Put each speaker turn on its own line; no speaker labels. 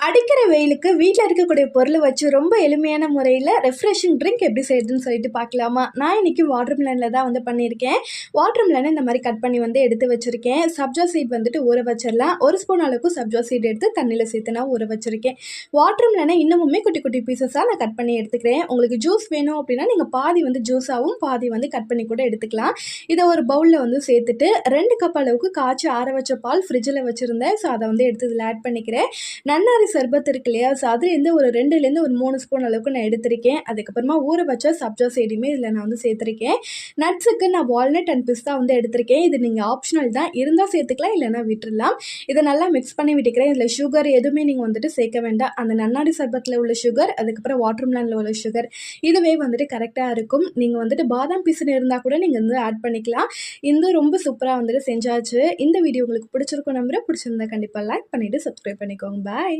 அடிக்கிற வெயிலுக்கு வீட்டில் இருக்கக்கூடிய பொருளை வச்சு ரொம்ப எளிமையான முறையில் ரெஃப்ரெஷிங் ட்ரிங்க் எப்படி செய்யுதுன்னு சொல்லிட்டு பார்க்கலாமா. நான் இன்றைக்கி வாட்டர் மிலனில் தான் பண்ணியிருக்கேன். வாட்டர் மிலனை இந்த மாதிரி கட் பண்ணி எடுத்து வச்சுருக்கேன். சப்ஜா சீட் ஊற வச்சிடலாம். ஒரு ஸ்பூன் அளவுக்கு சப்ஜா சீட் எடுத்து தண்ணியில் சேர்த்து நான் ஊற வச்சுருக்கேன். வாட்டர் மிலனை இன்னமுமே குட்டி குட்டி பீசஸாக நான் கட் பண்ணி எடுத்துக்கிறேன். உங்களுக்கு ஜூஸ் வேணும் அப்படின்னா நீங்கள் பாதி ஜூஸாகவும் பாதி கட் பண்ணி கூட எடுத்துக்கலாம். இதை ஒரு பவுலில் சேர்த்துட்டு 2 கப் அளவுக்கு காய்ச்சி ஆற வச்ச பால் ஃப்ரிட்ஜில் வச்சுருந்தேன். ஸோ அதை எடுத்து இதில் ஆட் பண்ணிக்கிறேன். நன்னாரி சர்பத் இருக்கு இல்லையா, ஸோ அதுலேருந்து ஒரு 2லேருந்து ஒரு 3 ஸ்பூன் அளவுக்கு நான் எடுத்திருக்கேன். அதுக்கப்புறமா ஊற வச்ச சப்ஜா சீடுமே இதில் நான் சேர்த்துருக்கேன். நட்ஸுக்கு நான் வால்நட் அண்ட் பிஸ்தா எடுத்திருக்கேன். இது நீங்கள் ஆப்ஷனல் தான், இருந்தால் சேர்த்துக்கலாம், இல்லைனா விட்டுடலாம். இதை நல்லா மிக்ஸ் பண்ணி விட்டுக்கிறேன். இதில் சுகர் எதுவுமே நீங்கள் சேர்க்க வேண்டாம். அந்த நன்னாரி சர்பத்தில் உள்ள சுகர், அதுக்கப்புறம் வாட்டர் மிலனில் உள்ள சுகர், இதுவே கரெக்டாக இருக்கும். நீங்கள் பாதாம் பீஸ்னு இருந்தால் கூட நீங்கள் ஆட் பண்ணிக்கலாம். இந்த ரொம்ப சூப்பராக செஞ்சாச்சு. இந்த வீடியோ உங்களுக்கு பிடிச்சிருக்கும் நம்புறேன். பிடிச்சிருந்தா கண்டிப்பாக லைக் பண்ணிவிட்டு சப்ஸ்கிரைப் பண்ணிக்கோங்க. பாய்.